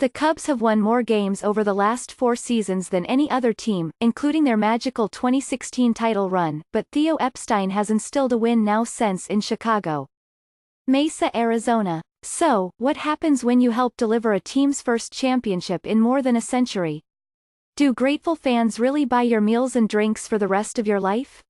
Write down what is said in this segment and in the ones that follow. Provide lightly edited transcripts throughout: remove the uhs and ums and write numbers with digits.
The Cubs have won more games over the last 4 seasons than any other team, including their magical 2016 title run, but Theo Epstein has instilled a win now sense in Chicago. Mesa, Arizona. So, what happens when you help deliver a team's first championship in more than a century? Do grateful fans really buy your meals and drinks for the rest of your life?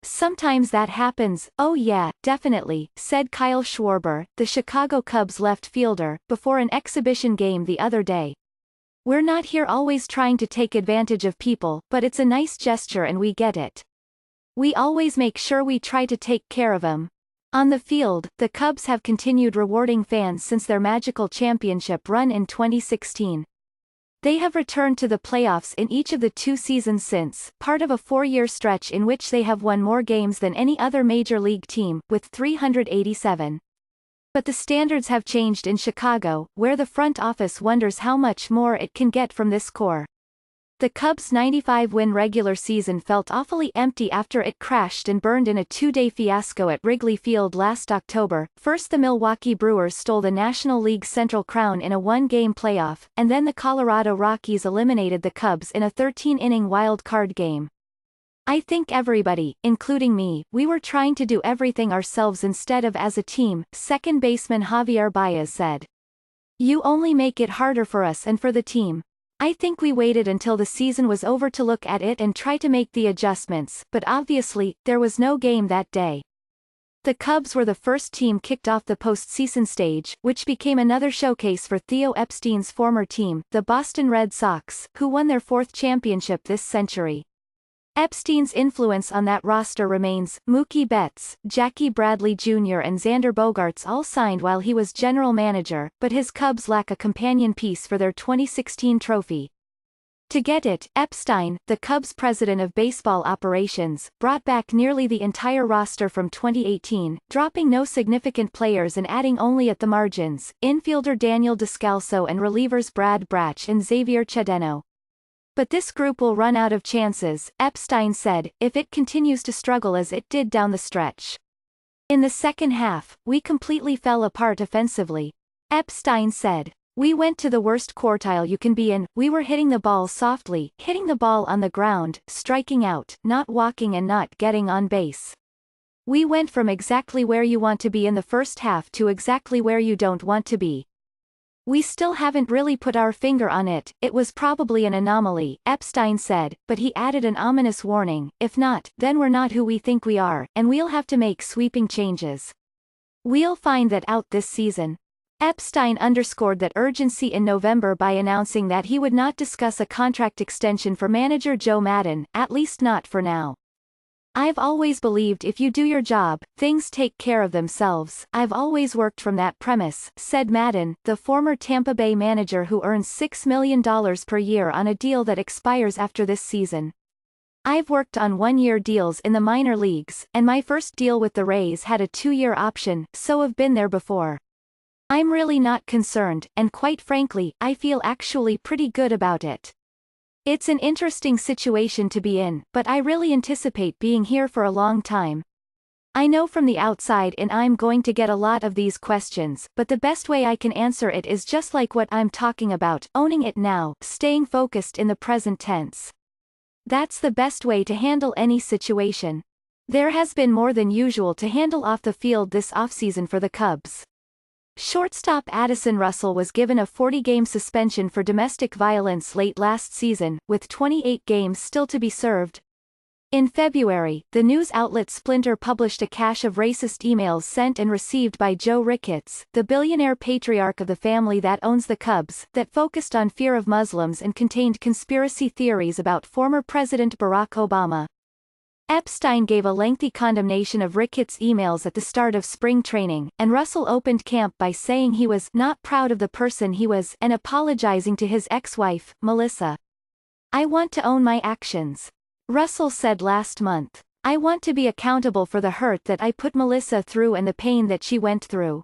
Sometimes that happens, oh yeah, definitely, said Kyle Schwarber, the Chicago Cubs left fielder, before an exhibition game the other day. We're not here always trying to take advantage of people, but it's a nice gesture and we get it. We always make sure we try to take care of them. On the field, the Cubs have continued rewarding fans since their magical championship run in 2016. They have returned to the playoffs in each of the 2 seasons since, part of a 4-year stretch in which they have won more games than any other major league team, with 387. But the standards have changed in Chicago, where the front office wonders how much more it can get from this core. The Cubs' 95-win regular season felt awfully empty after it crashed and burned in a 2-day fiasco at Wrigley Field last October. First the Milwaukee Brewers stole the National League Central crown in a 1-game playoff, and then the Colorado Rockies eliminated the Cubs in a 13-inning wild-card game. I think everybody, including me, we were trying to do everything ourselves instead of as a team, second baseman Javier Baez said. You only make it harder for us and for the team. I think we waited until the season was over to look at it and try to make the adjustments, but obviously, there was no game that day. The Cubs were the first team kicked off the postseason stage, which became another showcase for Theo Epstein's former team, the Boston Red Sox, who won their 4th championship this century. Epstein's influence on that roster remains. Mookie Betts, Jackie Bradley Jr. and Xander Bogaerts all signed while he was general manager, but his Cubs lack a companion piece for their 2016 trophy. To get it, Epstein, the Cubs' president of baseball operations, brought back nearly the entire roster from 2018, dropping no significant players and adding only at the margins, infielder Daniel Descalso and relievers Brad Brach and Xavier Chadeno. But this group will run out of chances, Epstein said, if it continues to struggle as it did down the stretch. In the second half, we completely fell apart offensively. Epstein said. We went to the worst quartile you can be in. We were hitting the ball softly, hitting the ball on the ground, striking out, not walking and not getting on base. We went from exactly where you want to be in the first half to exactly where you don't want to be. We still haven't really put our finger on it. It was probably an anomaly, Epstein said, but he added an ominous warning, if not, then we're not who we think we are, and we'll have to make sweeping changes. We'll find that out this season. Epstein underscored that urgency in November by announcing that he would not discuss a contract extension for manager Joe Maddon, at least not for now. I've always believed if you do your job, things take care of themselves. I've always worked from that premise, said Maddon, the former Tampa Bay manager who earns $6 million per year on a deal that expires after this season. I've worked on 1-year deals in the minor leagues, and my first deal with the Rays had a 2-year option, so I've been there before. I'm really not concerned, and quite frankly, I feel actually pretty good about it. It's an interesting situation to be in, but I really anticipate being here for a long time. I know from the outside in I'm going to get a lot of these questions, but the best way I can answer it is just like what I'm talking about, owning it now, staying focused in the present tense. That's the best way to handle any situation. There has been more than usual to handle off the field this offseason for the Cubs. Shortstop Addison Russell was given a 40-game suspension for domestic violence late last season, with 28 games still to be served. In February, the news outlet Splinter published a cache of racist emails sent and received by Joe Ricketts, the billionaire patriarch of the family that owns the Cubs, that focused on fear of Muslims and contained conspiracy theories about former President Barack Obama. Epstein gave a lengthy condemnation of Ricketts' emails at the start of spring training, and Russell opened camp by saying he was not proud of the person he was and apologizing to his ex-wife, Melissa. I want to own my actions. Russell said last month. I want to be accountable for the hurt that I put Melissa through and the pain that she went through.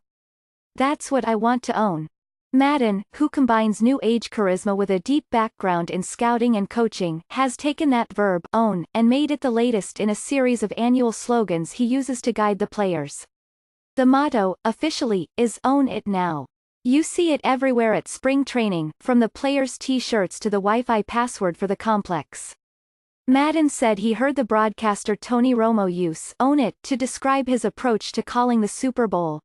That's what I want to own. Maddon, who combines new age charisma with a deep background in scouting and coaching, has taken that verb, own, and made it the latest in a series of annual slogans he uses to guide the players. The motto, officially, is Own It Now. You see it everywhere at spring training, from the players' t-shirts to the Wi-Fi password for the complex. Madden said he heard the broadcaster Tony Romo use "own it" to describe his approach to calling the Super Bowl.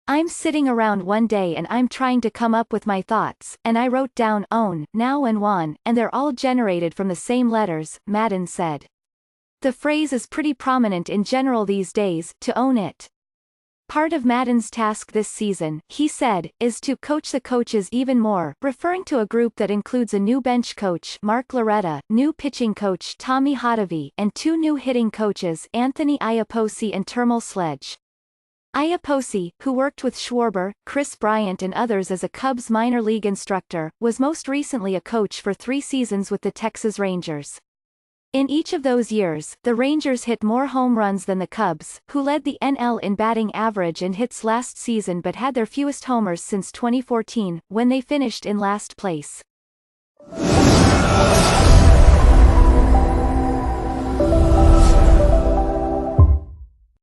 I'm sitting around one day and I'm trying to come up with my thoughts, and I wrote down "own," "now" and "won," and they're all generated from the same letters, Madden said. The phrase is pretty prominent in general these days, to own it. Part of Madden's task this season, he said, is to coach the coaches even more, referring to a group that includes a new bench coach, Mark Loretta, new pitching coach Tommy Hotovy, and two new hitting coaches, Anthony Iapoce and Termal Sledge. Iapoce, who worked with Schwarber, Chris Bryant and others as a Cubs minor league instructor, was most recently a coach for 3 seasons with the Texas Rangers. In each of those years, the Rangers hit more home runs than the Cubs, who led the NL in batting average and hits last season but had their fewest homers since 2014, when they finished in last place.